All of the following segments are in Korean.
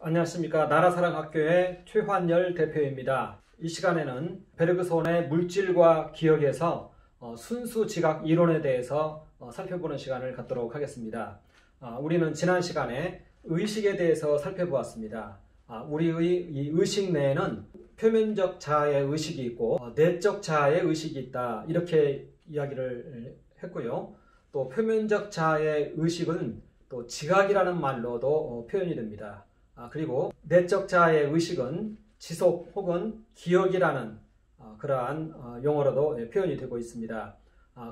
안녕하십니까. 나라사랑학교의 최환열 대표입니다. 이 시간에는 베르그손의 물질과 기억에서 순수 지각 이론에 대해서 살펴보는 시간을 갖도록 하겠습니다. 우리는 지난 시간에 의식에 대해서 살펴보았습니다. 우리의 이 의식 내에는 표면적 자아의 의식이 있고 내적 자아의 의식이 있다, 이렇게 이야기를 했고요. 또 표면적 자아의 의식은 또 지각이라는 말로도 표현이 됩니다. 그리고 내적 자아의 의식은 지속 혹은 기억이라는 그러한 용어로도 표현이 되고 있습니다.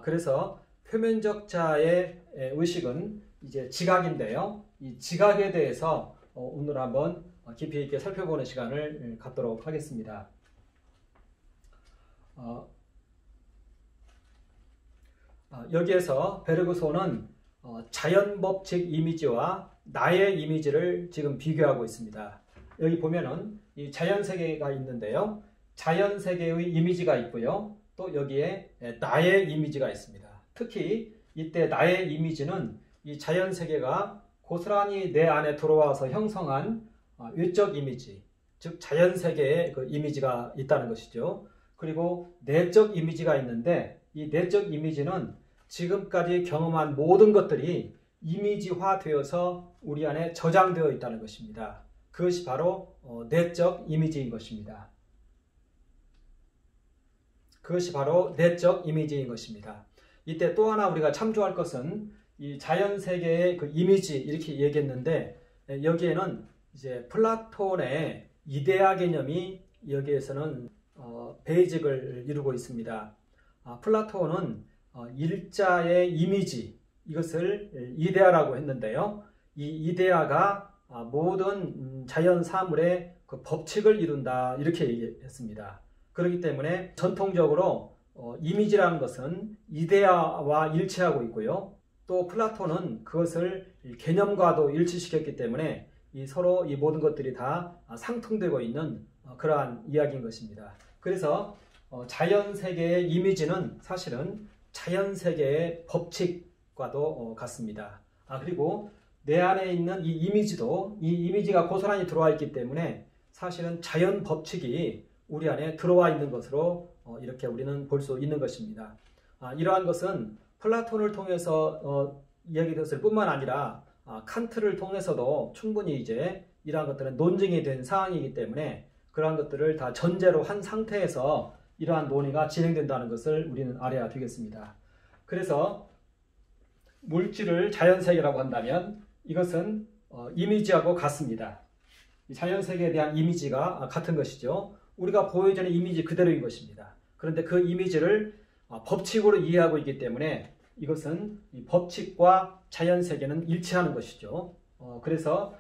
그래서 표면적 자아의 의식은 이제 지각인데요. 이 지각에 대해서 오늘 한번 깊이 있게 살펴보는 시간을 갖도록 하겠습니다. 여기에서 베르그손은 자연법칙 이미지와 나의 이미지를 지금 비교하고 있습니다. 여기 보면은 이 자연세계가 있는데요. 자연세계의 이미지가 있고요. 또 여기에 나의 이미지가 있습니다. 특히 이때 나의 이미지는 이 자연세계가 고스란히 내 안에 들어와서 형성한 외적 이미지, 즉 자연세계의 그 이미지가 있다는 것이죠. 그리고 내적 이미지가 있는데 이 내적 이미지는 지금까지 경험한 모든 것들이 이미지화 되어서 우리 안에 저장되어 있다는 것입니다. 그것이 바로 내적 이미지인 것입니다. 그것이 바로 내적 이미지인 것입니다. 이때 또 하나 우리가 참조할 것은 이 자연세계의 그 이미지, 이렇게 얘기했는데 여기에는 이제 플라톤의 이데아 개념이 여기에서는 베이직을 이루고 있습니다. 플라톤은 일자의 이미지, 이것을 이데아라고 했는데요. 이 이데아가 모든 자연 사물의 그 법칙을 이룬다, 이렇게 얘기했습니다. 그렇기 때문에 전통적으로 이미지라는 것은 이데아와 일치하고 있고요. 또 플라톤은 그것을 개념과도 일치시켰기 때문에 서로 이 모든 것들이 다 상통되고 있는 그러한 이야기인 것입니다. 그래서 자연세계의 이미지는 사실은 자연세계의 법칙과도 같습니다. 그리고 내 안에 있는 이 이미지도, 이 이미지가 고스란히 들어와 있기 때문에 사실은 자연 법칙이 우리 안에 들어와 있는 것으로 이렇게 우리는 볼 수 있는 것입니다. 이러한 것은 플라톤을 통해서 이야기됐을 뿐만 아니라 칸트를 통해서도 충분히 이제 이러한 것들은 논증이 된 사항이기 때문에 그러한 것들을 다 전제로 한 상태에서 이러한 논의가 진행된다는 것을 우리는 알아야 되겠습니다. 그래서 물질을 자연세계라고 한다면 이것은 이미지하고 같습니다. 자연세계에 대한 이미지가 같은 것이죠. 우리가 보여지는 이미지 그대로인 것입니다. 그런데 그 이미지를 법칙으로 이해하고 있기 때문에 이것은 이 법칙과 자연세계는 일치하는 것이죠. 그래서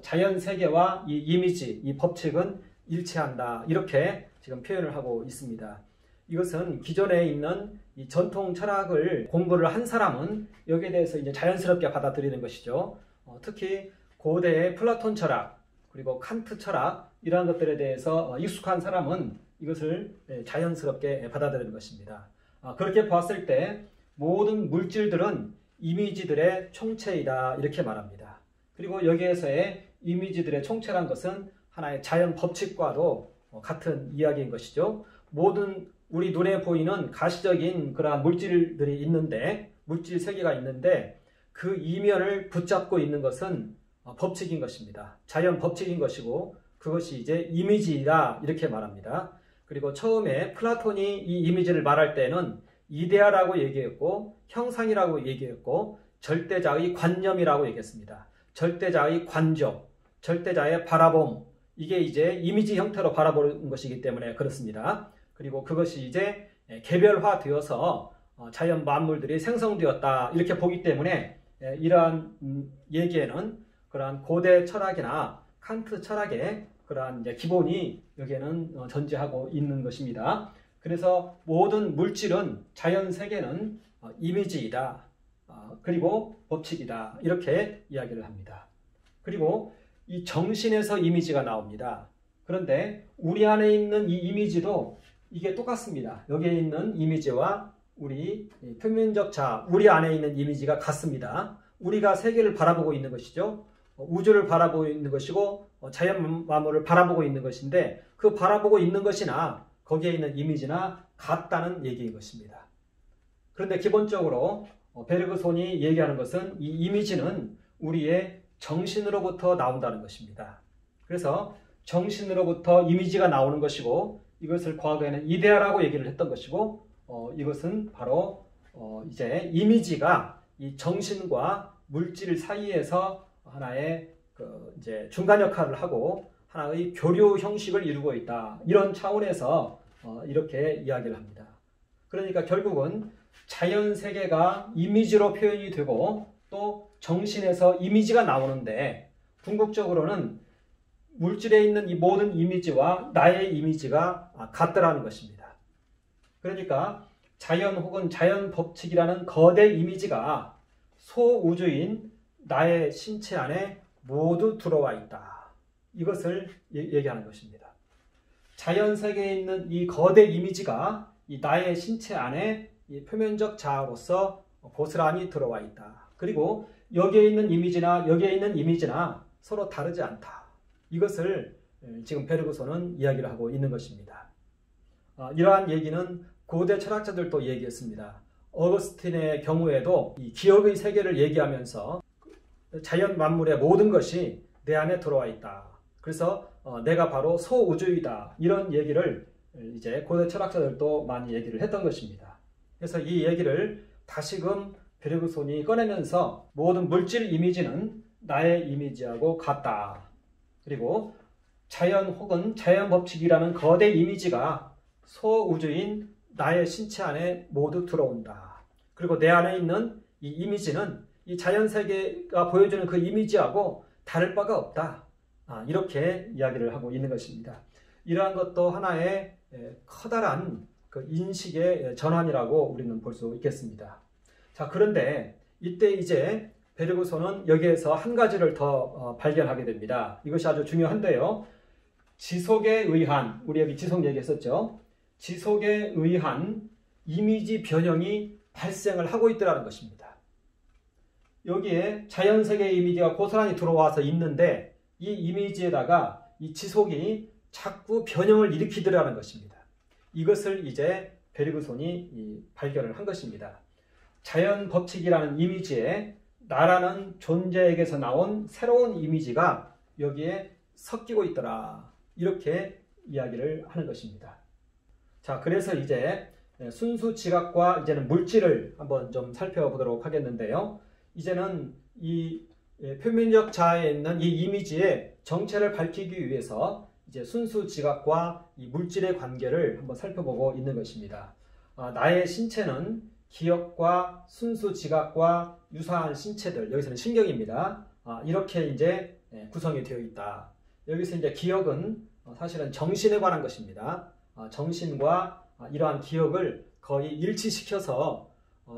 자연세계와 이 이미지, 이 법칙은 일치한다, 이렇게 지금 표현을 하고 있습니다. 이것은 기존에 있는 이 전통 철학을 공부를 한 사람은 여기에 대해서 이제 자연스럽게 받아들이는 것이죠. 특히 고대의 플라톤 철학, 그리고 칸트 철학, 이러한 것들에 대해서 익숙한 사람은 이것을 자연스럽게 받아들이는 것입니다. 그렇게 봤을 때 모든 물질들은 이미지들의 총체이다, 이렇게 말합니다. 그리고 여기에서의 이미지들의 총체란 것은 하나의 자연 법칙과도 같은 이야기인 것이죠. 모든 우리 눈에 보이는 가시적인 그러한 물질들이 있는데, 물질 세계가 있는데 그 이면을 붙잡고 있는 것은 법칙인 것입니다. 자연 법칙인 것이고 그것이 이제 이미지이다, 이렇게 말합니다. 그리고 처음에 플라톤이 이 이미지를 말할 때는 이데아라고 얘기했고 형상이라고 얘기했고 절대자의 관념이라고 얘기했습니다. 절대자의 관조, 절대자의 바라봄, 이게 이제 이미지 형태로 바라보는 것이기 때문에 그렇습니다. 그리고 그것이 이제 개별화되어서 자연 만물들이 생성되었다, 이렇게 보기 때문에 이러한 얘기에는 그러한 고대 철학이나 칸트 철학의 그러한 이제 기본이 여기에는 존재하고 있는 것입니다. 그래서 모든 물질은, 자연 세계는 이미지이다, 그리고 법칙이다, 이렇게 이야기를 합니다. 그리고 이 정신에서 이미지가 나옵니다. 그런데 우리 안에 있는 이 이미지도 이게 똑같습니다. 여기에 있는 이미지와 우리 표면적 자아, 우리 안에 있는 이미지가 같습니다. 우리가 세계를 바라보고 있는 것이죠. 우주를 바라보고 있는 것이고 자연 만물을 바라보고 있는 것인데 그 바라보고 있는 것이나 거기에 있는 이미지나 같다는 얘기인 것입니다. 그런데 기본적으로 베르그손이 얘기하는 것은 이 이미지는 우리의 정신으로부터 나온다는 것입니다. 그래서 정신으로부터 이미지가 나오는 것이고 이것을 과거에는 이데아라고 얘기를 했던 것이고 이것은 바로 이제 이미지가 이 정신과 물질 사이에서 하나의 이제 중간 역할을 하고 하나의 교류 형식을 이루고 있다. 이런 차원에서 이렇게 이야기를 합니다. 그러니까 결국은 자연 세계가 이미지로 표현이 되고 또 정신에서 이미지가 나오는데 궁극적으로는 물질에 있는 이 모든 이미지와 나의 이미지가 같더라는 것입니다. 그러니까 자연 혹은 자연 법칙이라는 거대 이미지가 소우주인 나의 신체 안에 모두 들어와 있다. 이것을 얘기하는 것입니다. 자연 세계에 있는 이 거대 이미지가 이 나의 신체 안에 이 표면적 자아로서 고스란히 들어와 있다. 그리고 여기에 있는 이미지나 서로 다르지 않다. 이것을 지금 베르그손은 이야기를 하고 있는 것입니다. 이러한 얘기는 고대 철학자들도 얘기했습니다. 어거스틴의 경우에도 이 기억의 세계를 얘기하면서 자연 만물의 모든 것이 내 안에 들어와 있다. 그래서 내가 바로 소우주이다. 이런 얘기를 이제 고대 철학자들도 많이 얘기를 했던 것입니다. 그래서 이 얘기를 다시금 베르그손이 꺼내면서 모든 물질 이미지는 나의 이미지하고 같다. 그리고 자연 혹은 자연 법칙이라는 거대 이미지가 소우주인 나의 신체 안에 모두 들어온다. 그리고 내 안에 있는 이 이미지는 이 자연 세계가 보여주는 그 이미지하고 다를 바가 없다. 이렇게 이야기를 하고 있는 것입니다. 이러한 것도 하나의 커다란 그 인식의 전환이라고 우리는 볼 수 있겠습니다. 자, 그런데 이때 이제 베르그손은 여기에서 한 가지를 더 발견하게 됩니다. 이것이 아주 중요한데요. 지속에 의한, 우리 여기 지속 얘기했었죠. 지속에 의한 이미지 변형이 발생을 하고 있더라는 것입니다. 여기에 자연세계의 이미지가 고스란히 들어와서 있는데 이 이미지에다가 이 지속이 자꾸 변형을 일으키더라는 것입니다. 이것을 이제 베르그손이 발견을 한 것입니다. 자연 법칙이라는 이미지에 나라는 존재에게서 나온 새로운 이미지가 여기에 섞이고 있더라. 이렇게 이야기를 하는 것입니다. 자, 그래서 이제 순수 지각과 이제는 물질을 한번 좀 살펴보도록 하겠는데요. 이제는 이 표면적 자아에 있는 이 이미지의 정체를 밝히기 위해서 이제 순수 지각과 이 물질의 관계를 한번 살펴보고 있는 것입니다. 나의 신체는 기억과 순수 지각과 유사한 신체들, 여기서는 신경입니다. 이렇게 이제 구성이 되어 있다. 여기서 이제 기억은 사실은 정신에 관한 것입니다. 정신과 이러한 기억을 거의 일치시켜서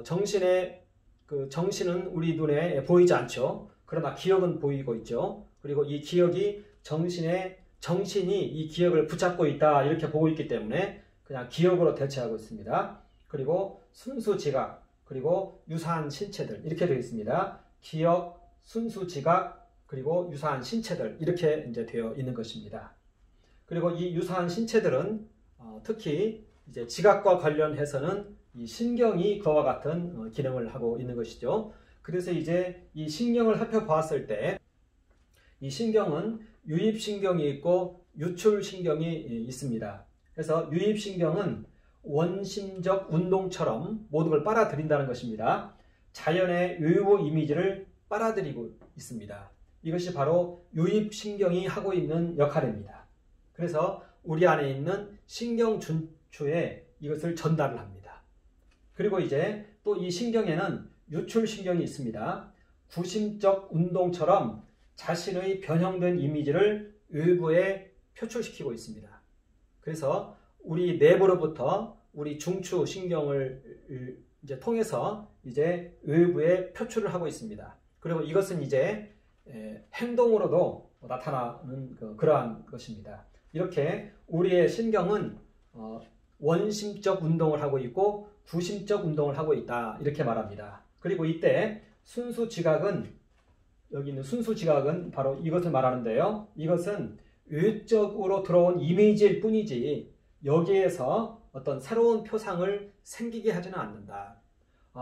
정신은 우리 눈에 보이지 않죠. 그러나 기억은 보이고 있죠. 그리고 이 기억이 정신이 이 기억을 붙잡고 있다. 이렇게 보고 있기 때문에 그냥 기억으로 대체하고 있습니다. 그리고 순수 지각, 그리고 유사한 신체들 이렇게 되어 있습니다. 기억, 순수 지각, 그리고 유사한 신체들 이렇게 이제 되어 있는 것입니다. 그리고 이 유사한 신체들은 특히 이제 지각과 관련해서는 이 신경이 그와 같은 기능을 하고 있는 것이죠. 그래서 이제 이 신경을 살펴보았을 때 이 신경은 유입신경이 있고 유출신경이 있습니다. 그래서 유입신경은 원심적 운동처럼 모든 걸 빨아들인다는 것입니다. 자연의 외부 이미지를 빨아들이고 있습니다. 이것이 바로 유입신경이 하고 있는 역할입니다. 그래서 우리 안에 있는 신경준추에 이것을 전달을 합니다. 그리고 이제 또 이 신경에는 유출신경이 있습니다. 구심적 운동처럼 자신의 변형된 이미지를 외부에 표출시키고 있습니다. 그래서 우리 내부로부터 우리 중추 신경을 이제 통해서 이제 외부에 표출을 하고 있습니다. 그리고 이것은 이제 행동으로도 나타나는 그러한 것입니다. 이렇게 우리의 신경은 원심적 운동을 하고 있고 구심적 운동을 하고 있다. 이렇게 말합니다. 그리고 이때 순수 지각은 여기 있는 순수 지각은 바로 이것을 말하는데요. 이것은 외적으로 들어온 이미지일 뿐이지 여기에서 어떤 새로운 표상을 생기게 하지는 않는다.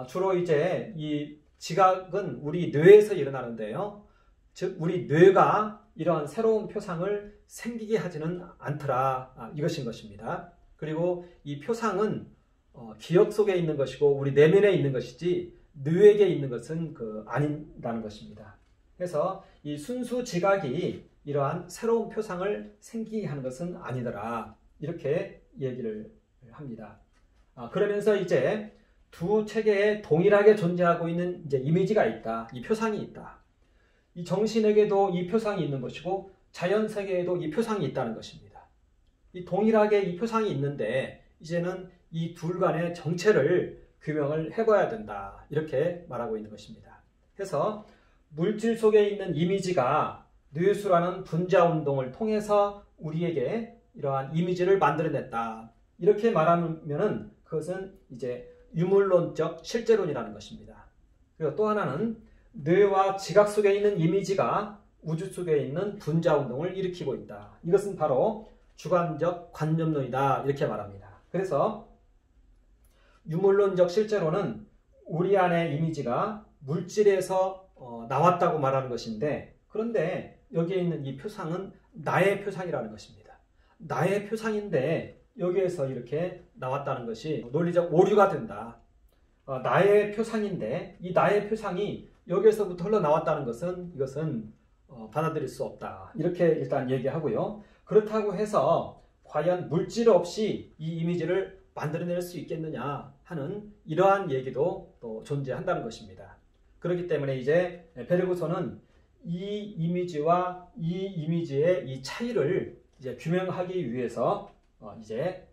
주로 이제 이 지각은 우리 뇌에서 일어나는데요. 즉 우리 뇌가 이러한 새로운 표상을 생기게 하지는 않더라. 이것인 것입니다. 그리고 이 표상은 기억 속에 있는 것이고 우리 내면에 있는 것이지 뇌에게 있는 것은 아니라는 것입니다. 그래서 이 순수 지각이 이러한 새로운 표상을 생기게 하는 것은 아니더라. 이렇게 얘기를 합니다. 그러면서 이제 두 체계에 동일하게 존재하고 있는 이제 이미지가 있다. 이 표상이 있다. 이 정신에게도 이 표상이 있는 것이고 자연 세계에도 이 표상이 있다는 것입니다. 이 동일하게 이 표상이 있는데 이제는 이 둘 간의 정체를 규명을 해봐야 된다. 이렇게 말하고 있는 것입니다. 그래서 물질 속에 있는 이미지가 뇌수라는 분자 운동을 통해서 우리에게 이러한 이미지를 만들어냈다. 이렇게 말하면은 그것은 이제 유물론적 실제론이라는 것입니다. 그리고 또 하나는 뇌와 지각 속에 있는 이미지가 우주 속에 있는 분자 운동을 일으키고 있다. 이것은 바로 주관적 관념론이다. 이렇게 말합니다. 그래서 유물론적 실제론은 우리 안의 이미지가 물질에서 나왔다고 말하는 것인데 그런데 여기에 있는 이 표상은 나의 표상이라는 것입니다. 나의 표상인데 여기에서 이렇게 나왔다는 것이 논리적 오류가 된다. 나의 표상인데 이 나의 표상이 여기에서부터 흘러나왔다는 것은 이것은 받아들일 수 없다. 이렇게 일단 얘기하고요. 그렇다고 해서 과연 물질 없이 이 이미지를 만들어낼 수 있겠느냐 하는 이러한 얘기도 또 존재한다는 것입니다. 그렇기 때문에 이제 베르그손은 이 이미지와 이 이미지의 이 차이를 이제 규명하기 위해서 이제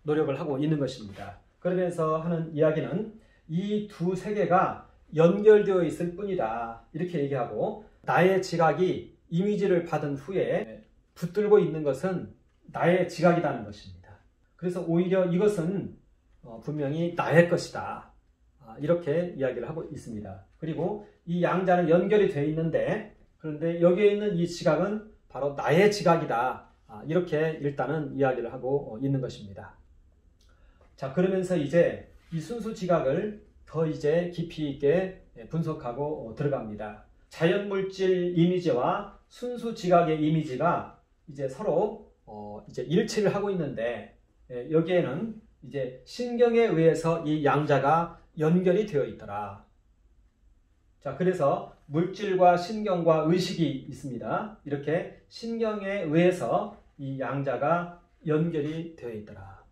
노력을 하고 있는 것입니다. 그러면서 하는 이야기는 이 두 세계가 연결되어 있을 뿐이다. 이렇게 얘기하고 나의 지각이 이미지를 받은 후에 붙들고 있는 것은 나의 지각이라는 것입니다. 그래서 오히려 이것은 분명히 나의 것이다. 이렇게 이야기를 하고 있습니다. 그리고 이 양자는 연결이 되어 있는데 그런데 여기에 있는 이 지각은 바로 나의 지각이다. 이렇게 일단은 이야기를 하고 있는 것입니다. 자, 그러면서 이제 이 순수 지각을 더 이제 깊이 있게 분석하고 들어갑니다. 자연물질 이미지와 순수 지각의 이미지가 이제 서로 이제 일치를 하고 있는데 여기에는 이제 신경에 의해서 이 양자가 연결이 되어 있더라. 자, 그래서 물질과 신경과 의식이 있습니다. 이렇게 신경에 의해서 이 양자가 연결이 되어 있더라.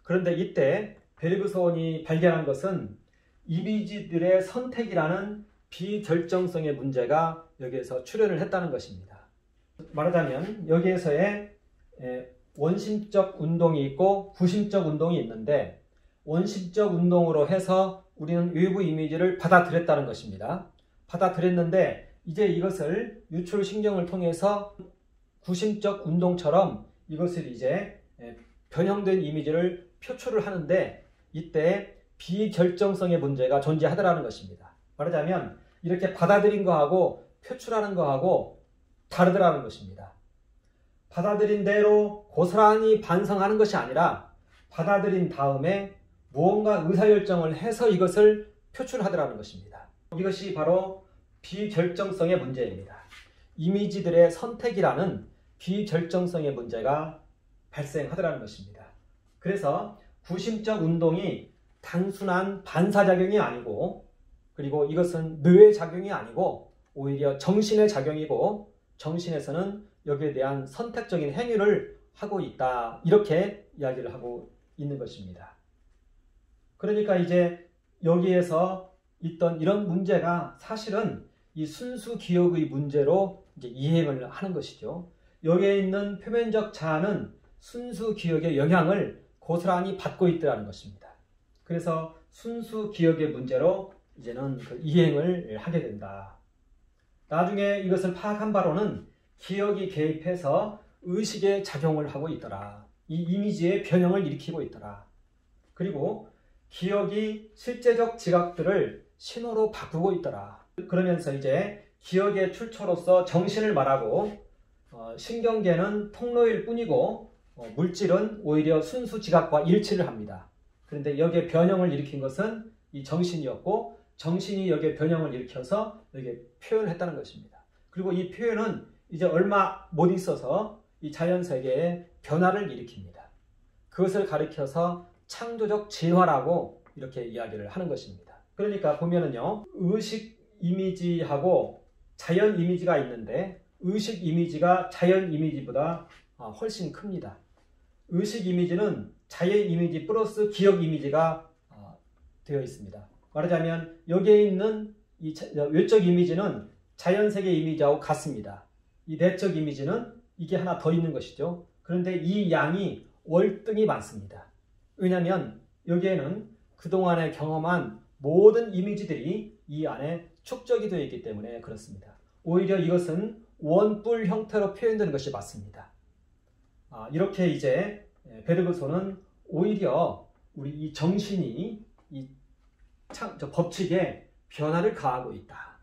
그런데 이때 베르그손이 발견한 것은 이미지들의 선택이라는 비결정성의 문제가 여기에서 출현을 했다는 것입니다. 말하자면 여기에서의 원심적 운동이 있고 구심적 운동이 있는데 원심적 운동으로 해서 우리는 외부 이미지를 받아들였다는 것입니다. 받아들였는데 이제 이것을 유출신경을 통해서 구심적 운동처럼 이것을 이제 변형된 이미지를 표출을 하는데 이때 비결정성의 문제가 존재하더라는 것입니다. 말하자면 이렇게 받아들인 거하고 표출하는 거하고 다르더라는 것입니다. 받아들인 대로 고스란히 반성하는 것이 아니라 받아들인 다음에 무언가 의사결정을 해서 이것을 표출하더라는 것입니다. 이것이 바로 비결정성의 문제입니다. 이미지들의 선택이라는 비결정성의 문제가 발생하더라는 것입니다. 그래서 구심적 운동이 단순한 반사작용이 아니고 그리고 이것은 뇌의 작용이 아니고 오히려 정신의 작용이고 정신에서는 여기에 대한 선택적인 행위를 하고 있다. 이렇게 이야기를 하고 있는 것입니다. 그러니까 이제 여기에서 있던 이런 문제가 사실은 이 순수 기억의 문제로 이제 이행을 하는 것이죠. 여기에 있는 표면적 자아는 순수 기억의 영향을 고스란히 받고 있다는 것입니다. 그래서 순수 기억의 문제로 이제는 이행을 하게 된다. 나중에 이것을 파악한 바로는 기억이 개입해서 의식에 작용을 하고 있더라. 이 이미지의 변형을 일으키고 있더라. 그리고 기억이 실제적 지각들을 신호로 바꾸고 있더라. 그러면서 이제 기억의 출처로서 정신을 말하고 신경계는 통로일 뿐이고 물질은 오히려 순수 지각과 일치를 합니다. 그런데 여기에 변형을 일으킨 것은 이 정신이었고 정신이 여기에 변형을 일으켜서 여기에 표현을 했다는 것입니다. 그리고 이 표현은 이제 얼마 못 있어서 이 자연세계에 변화를 일으킵니다. 그것을 가리켜서 창조적 진화라고 이렇게 이야기를 하는 것입니다. 그러니까 보면은요, 의식 이미지하고 자연 이미지가 있는데 의식 이미지가 자연 이미지보다 훨씬 큽니다. 의식 이미지는 자연 이미지 플러스 기억 이미지가 되어 있습니다. 말하자면 여기에 있는 이 외적 이미지는 자연세계 이미지하고 같습니다. 이 내적 이미지는 이게 하나 더 있는 것이죠. 그런데 이 양이 월등히 많습니다. 왜냐하면 여기에는 그동안에 경험한 모든 이미지들이 이 안에 축적이 되어 있기 때문에 그렇습니다. 오히려 이것은 원뿔 형태로 표현되는 것이 맞습니다. 이렇게 이제 베르그소는 오히려 우리 이 정신이 이 법칙에 변화를 가하고 있다.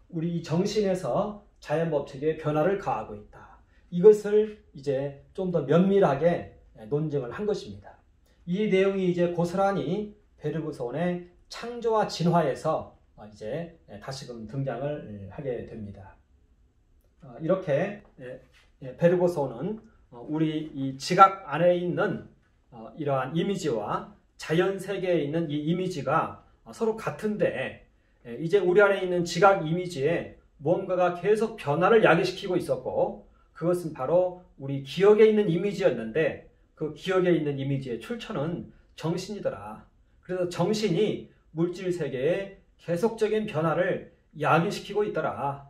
우리 이 정신에서 자연 법칙에 변화를 가하고 있다. 이것을 이제 좀 더 면밀하게 논증을 한 것입니다. 이 내용이 이제 고스란히 베르그손의 창조와 진화에서 이제 다시금 등장을 하게 됩니다. 이렇게 베르그손은 우리 이 지각 안에 있는 이러한 이미지와 자연 세계에 있는 이 이미지가 서로 같은데 이제 우리 안에 있는 지각 이미지에 무언가가 계속 변화를 야기시키고 있었고 그것은 바로 우리 기억에 있는 이미지였는데 그 기억에 있는 이미지의 출처는 정신이더라. 그래서 정신이 물질 세계에 계속적인 변화를 야기시키고 있더라.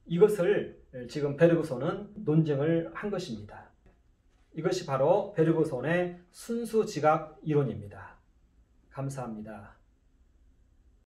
이것을 지금 베르그손은 논증을 한 것입니다. 이것이 바로 베르그손의 순수 지각 이론입니다. 감사합니다.